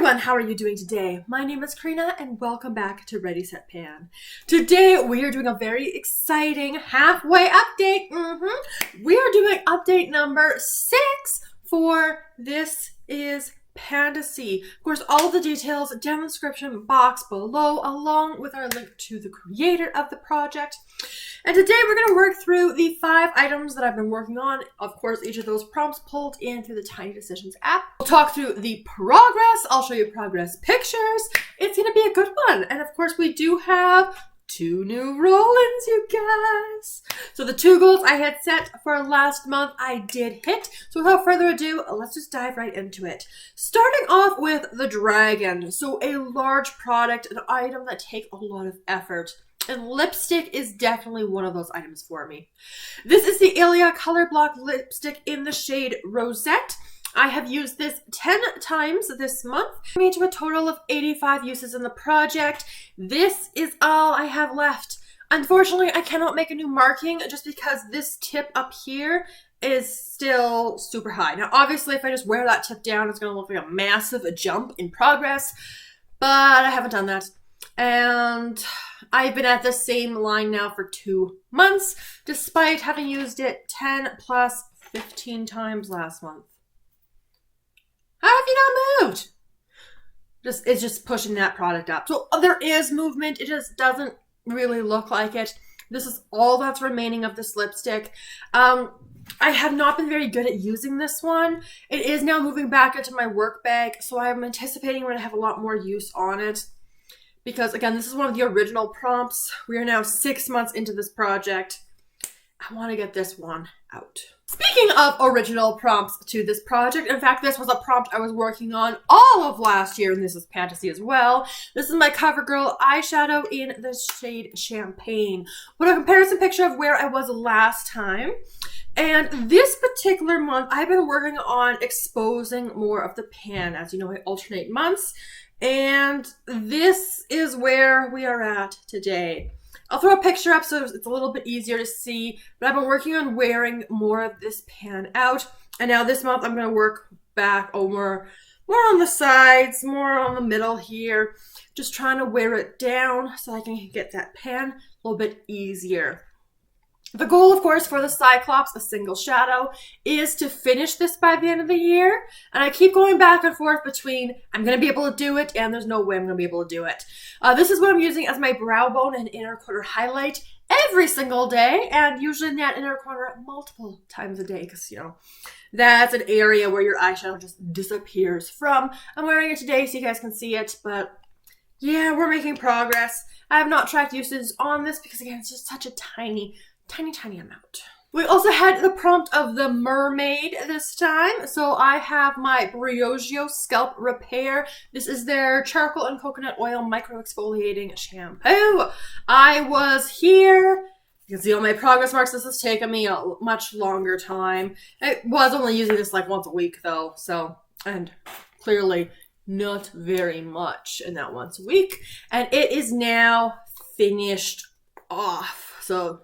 everyone, how are you doing today? My name is Karina and welcome back to Ready Set Pan. Today we are doing a very exciting halfway update. We are doing update number 6 for This Is Pantasy. Of course, all the details down in the description box below, along with our link to the creator of the project. And today we're going to work through the 5 items that I've been working on. Of course, each of those prompts pulled in through the Tiny Decisions app. We'll talk through the progress. I'll show you progress pictures. It's going to be a good one. And of course, we do have 2 new roll-ins, you guys. So the 2 goals I had set for last month, I did hit. So without further ado, let's just dive right into it. Starting off with the dragon. So a large product, an item that takes a lot of effort. And lipstick is definitely one of those items for me. This is the Ilia Color Block Lipstick in the shade Rosette. I have used this 10 times this month, bringing to a total of 85 uses in the project. This is all I have left. Unfortunately, I cannot make a new marking just because this tip up here is still super high. Now, obviously, if I just wear that tip down, it's going to look like a massive jump in progress, but I haven't done that. And I've been at the same line now for 2 months, despite having used it 10 plus 15 times last month. How have you not moved? It's just pushing that product up. So there is movement. It just doesn't really look like it. This is all that's remaining of this lipstick. I have not been very good at using this one. It is now moving back into my work bag, so I'm anticipating we're going to have a lot more use on it. Because, again, this is one of the original prompts. We are now 6 months into this project. I want to get this one out. Speaking of original prompts to this project, in fact, this was a prompt I was working on all of last year, and this is Pantasy as well. This is my Covergirl Eyeshadow in the shade Champagne. What a comparison picture of where I was last time. And this particular month, I've been working on exposing more of the pan. As you know, I alternate months. And this is where we are at today. I'll throw a picture up so it's a little bit easier to see, but I've been working on wearing more of this pan out. And now this month I'm going to work back over more on the sides, more on the middle here, just trying to wear it down so I can get that pan a little bit easier. The goal, of course, for the Cyclops, a single shadow, is to finish this by the end of the year. And I keep going back and forth between I'm going to be able to do it and there's no way I'm going to be able to do it. This is what I'm using as my brow bone and inner corner highlight every single day. And usually in that inner corner multiple times a day because, you know, that's an area where your eyeshadow just disappears from. I'm wearing it today so you guys can see it, but yeah, we're making progress. I have not tracked uses on this because, again, it's just such a tiny amount. We also had the prompt of the Mermaid this time. So I have my Briogeo Scalp Repair. This is their charcoal and coconut oil micro-exfoliating shampoo. I was here. You can see all my progress marks. This has taken me a much longer time. I was only using this like once a week though. So, and clearly not very much in that once a week. And it is now finished off. So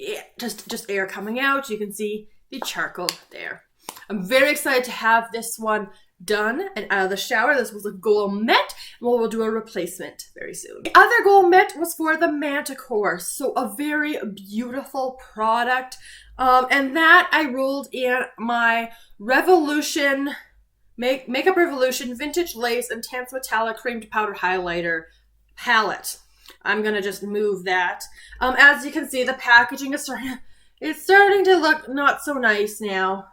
yeah, just air coming out. You can see the charcoal there. I'm very excited to have this one done and out of the shower. This was a goal met, and we'll do a replacement very soon. The other goal met was for the Manticore. So a very beautiful product. And that I rolled in my Revolution, Makeup Revolution Vintage Lace Intense Metallic Creamed Powder Highlighter palette. I'm going to just move that. As you can see, the packaging is starting to look not so nice now.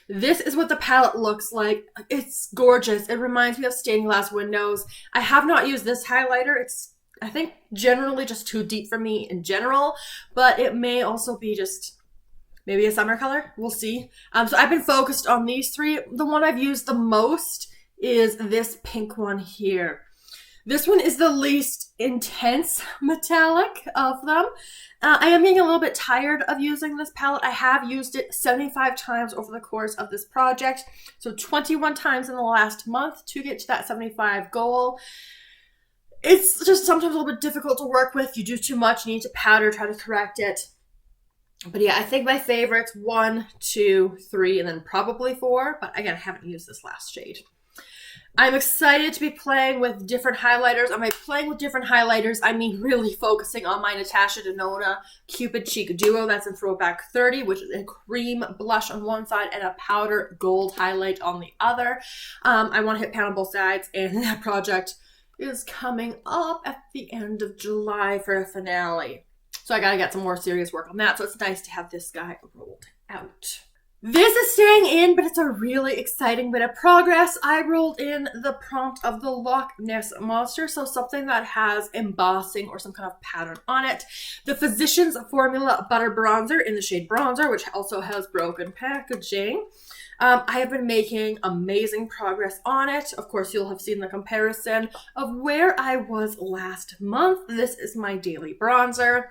This is what the palette looks like. It's gorgeous. It reminds me of stained glass windows. I have not used this highlighter. It's, I think, generally just too deep for me in general, but it may also be just maybe a summer color. We'll see. So I've been focused on these 3. The one I've used the most is this pink one here. This one is the least intense metallic of them. I am getting a little bit tired of using this palette. I have used it 75 times over the course of this project. So 21 times in the last month to get to that 75 goal. It's just sometimes a little bit difficult to work with. You do too much, you need to powder, try to correct it. But yeah, I think my favorites 1, 2, 3, and then probably 4. But again, I haven't used this last shade. I'm excited to be playing with different highlighters. And by playing with different highlighters, I mean really focusing on my Natasha Denona Cupid Cheek Duo. That's in Throwback 30, which is a cream blush on one side and a powder gold highlight on the other. I want to hit pan on both sides, and that project is coming up at the end of July for a finale. So I got to get some more serious work on that. So it's nice to have this guy rolled out. This is staying in, but it's a really exciting bit of progress. I rolled in the prompt of the Loch Ness monster, so something that has embossing or some kind of pattern on it. The Physicians Formula Butter Bronzer in the shade Bronzer, which also has broken packaging. I have been making amazing progress on it. Of course, you'll have seen the comparison of where I was last month. This is my daily bronzer.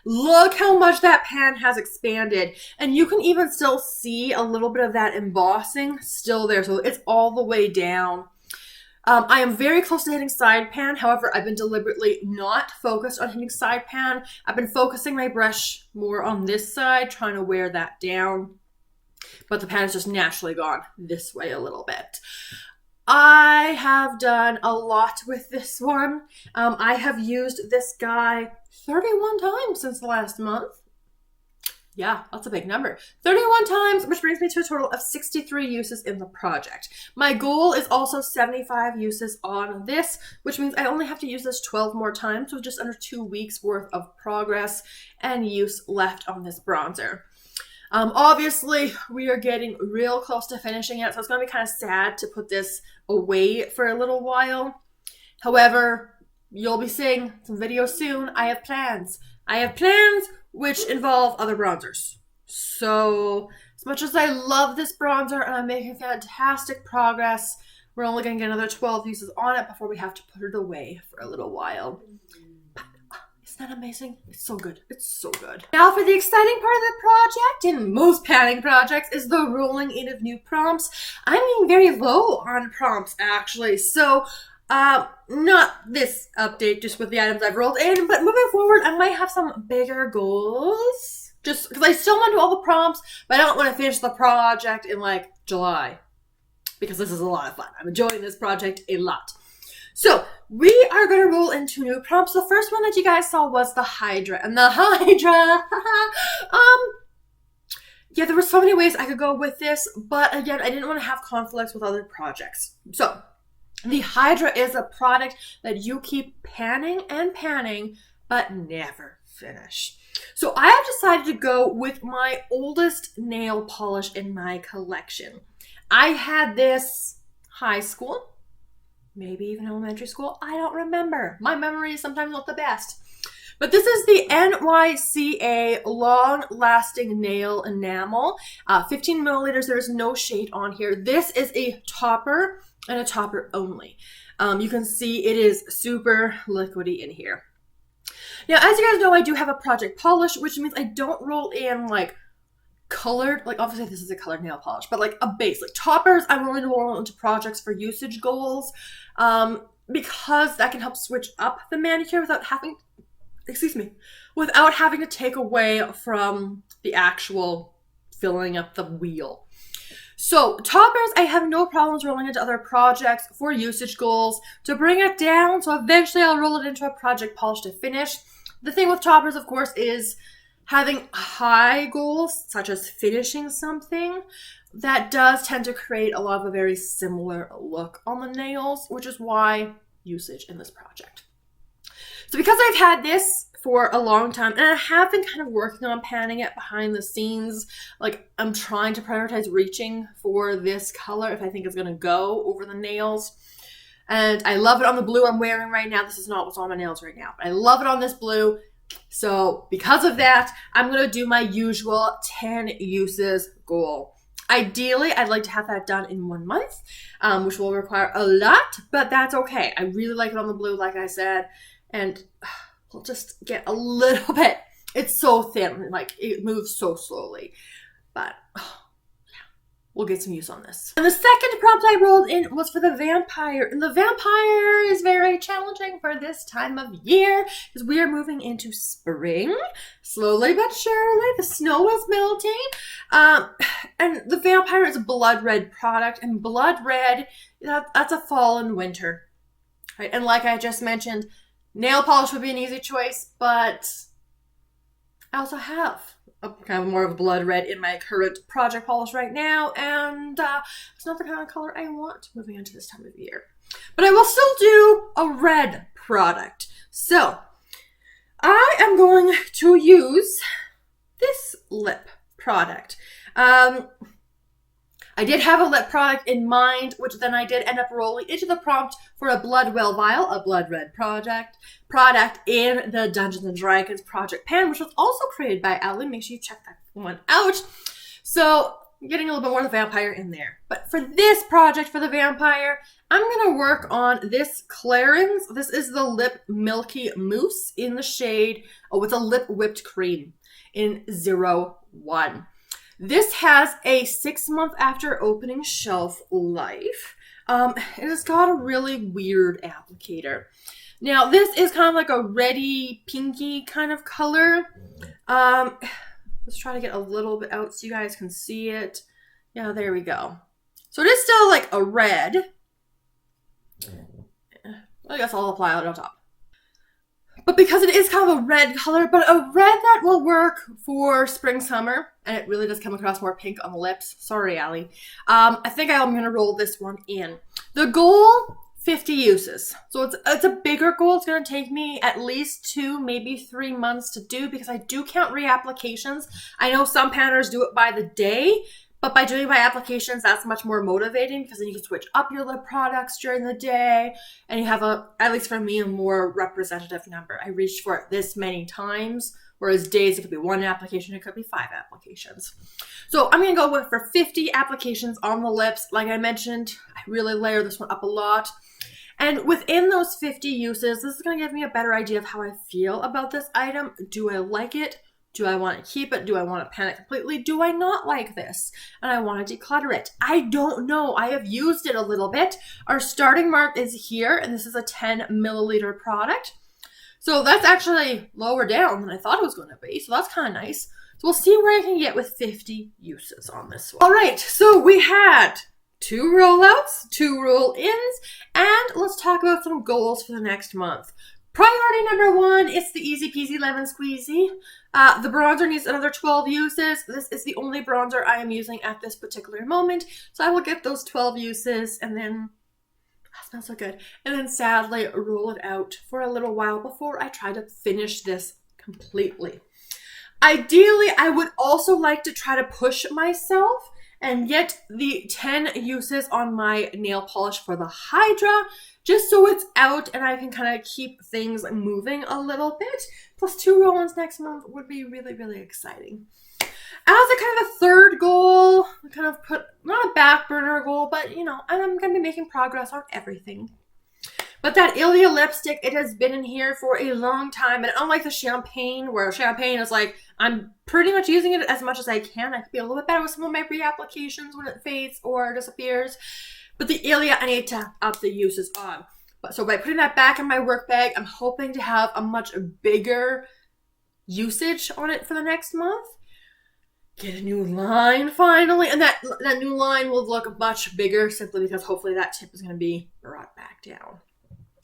Look how much that pan has expanded. And you can even still see a little bit of that embossing still there. So it's all the way down. I am very close to hitting side pan. However, I've been deliberately not focused on hitting side pan. I've been focusing my brush more on this side, trying to wear that down. But the pan has just naturally gone this way a little bit. I have done a lot with this one. I have used this guy 31 times since last month. Yeah, that's a big number. 31 times, which brings me to a total of 63 uses in the project. My goal is also 75 uses on this, which means I only have to use this 12 more times, so just under 2 weeks worth of progress and use left on this bronzer. Obviously, we are getting real close to finishing it, so it's going to be kind of sad to put this away for a little while. However, you'll be seeing some videos soon. I have plans. Which involve other bronzers. So, as much as I love this bronzer and I'm making fantastic progress, we're only going to get another 12 uses on it before we have to put it away for a little while. Isn't that amazing? It's so good. It's so good. Now for the exciting part of the project, and most panning projects, is the rolling in of new prompts. I'm being very low on prompts, actually. So, not this update, just with the items I've rolled in, but moving forward, I might have some bigger goals. Just because I still want to do all the prompts, but I don't want to finish the project in, like, July. Because this is a lot of fun. I'm enjoying this project a lot. So, we are going to roll into new prompts. The first one that you guys saw was the Hydra. And the Hydra, yeah, there were so many ways I could go with this. But again, I didn't want to have conflicts with other projects. So, the Hydra is a product that you keep panning and panning, but never finish. So, I have decided to go with my oldest nail polish in my collection. I had this high school. Maybe even elementary school. I don't remember. My memory is sometimes not the best. But this is the NYCA Long Lasting Nail Enamel. 15 milliliters. There is no shade on here. This is a topper and a topper only. You can see it is super liquidy in here. Now, as you guys know, I do have a project polish, which means I don't roll in like colored, like obviously this is a colored nail polish, but like a base, like toppers, I'm willing to roll into projects for usage goals, because that can help switch up the manicure without having, without having to take away from the actual filling up the wheel. So toppers, I have no problems rolling into other projects for usage goals to bring it down, so eventually I'll roll it into a project polish to finish. The thing with toppers, of course, is having high goals, such as finishing something, that does tend to create a lot of a very similar look on the nails, which is why usage in this project. So because I've had this for a long time, and I have been kind of working on panning it behind the scenes, like I'm trying to prioritize reaching for this color if I think it's going to go over the nails. And I love it on the blue I'm wearing right now. This is not what's on my nails right now, but I love it on this blue. So because of that, I'm going to do my usual 10 uses goal. Ideally, I'd like to have that done in 1 month, which will require a lot, but that's okay. I really like it on the blue, like I said, and we'll just get a little bit. It's so thin, like it moves so slowly, but yeah, we'll get some use on this. And the second prompt I rolled in was for the vampire. And the vampire is very challenging for this time of year because we are moving into spring. Slowly but surely, the snow is melting. And the vampire is a blood red product. And blood red, that's a fall and winter. Right? And like I just mentioned, nail polish would be an easy choice, but I also have a kind of more of a blood red in my current project polish right now, and it's not the kind of color I want moving into this time of year. But I will still do a red product. So I am going to use this lip product. I did have a lip product in mind, which then I did end up rolling into the prompt for a Bloodwell Vial, a blood red product in the Dungeons & Dragons project pan, which was also created by Ali. Make sure you check that one out. So I'm getting a little bit more of the vampire in there. But for this project, for the vampire, I'm going to work on this Clarins. This is the Lip Milky Mousse in the shade, it's a lip whipped cream in 01. This has a 6-month after opening shelf life. It has got a really weird applicator. Now, this is kind of like a reddy, pinky kind of color. Let's try to get a little bit out so you guys can see it. Yeah, there we go. So it is still like a red. I guess I'll apply it on top. But because it is kind of a red color, but a red that will work for spring, summer, and it really does come across more pink on the lips. Sorry, Ali. I think I'm going to roll this one in. The goal, 50 uses. So it's a bigger goal. It's going to take me at least 2, maybe 3 months to do because I do count reapplications. I know some panners do it by the day, but by doing by applications, that's much more motivating because then you can switch up your lip products during the day and you have at least for me, a more representative number. I reached for it this many times, whereas days it could be 1 application, it could be 5 applications. So I'm going to go for 50 applications on the lips. Like I mentioned, I really layer this one up a lot. And within those 50 uses, this is going to give me a better idea of how I feel about this item. Do I like it? Do I want to keep it? Do I want to pan it completely? Do I not like this? And I want to declutter it. I don't know. I have used it a little bit. Our starting mark is here, and this is a 10 milliliter product. So that's actually lower down than I thought it was going to be. So that's kind of nice. So we'll see where I can get with 50 uses on this one. All right. So we had 2 rollouts, 2 roll-ins, and let's talk about some goals for the next month. Priority number 1 is the easy peasy lemon squeezy. The bronzer needs another 12 uses. This is the only bronzer I am using at this particular moment. So I will get those 12 uses and then, smells so good. And then sadly roll it out for a little while before I try to finish this completely. Ideally, I would also like to try to push myself and get the 10 uses on my nail polish for the Hydra, just so it's out and I can kind of keep things moving a little bit. Plus 2 roll-ins next month would be really, really exciting. As a kind of a third goal, I kind of put, not a back burner goal, but you know, I'm going to be making progress on everything. But that Ilia Lipstick, it has been in here for a long time. And unlike the champagne, where champagne is like, I'm pretty much using it as much as I can. I could be a little bit better with some of my reapplications when it fades or disappears. But the Ilia, I need to up the uses on. So by putting that back in my work bag, I'm hoping to have a much bigger usage on it for the next month. Get a new line finally. And that new line will look much bigger simply because hopefully that tip is going to be brought back down.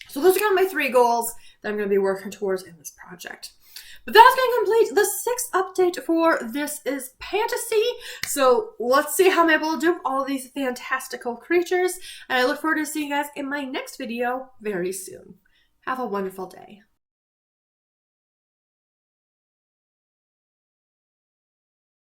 So those are kind of my 3 goals that I'm going to be working towards in this project. But that's going to complete the 6th update for This is Pantasy. So let's see how I'm able to do all these fantastical creatures. And I look forward to seeing you guys in my next video very soon. Have a wonderful day.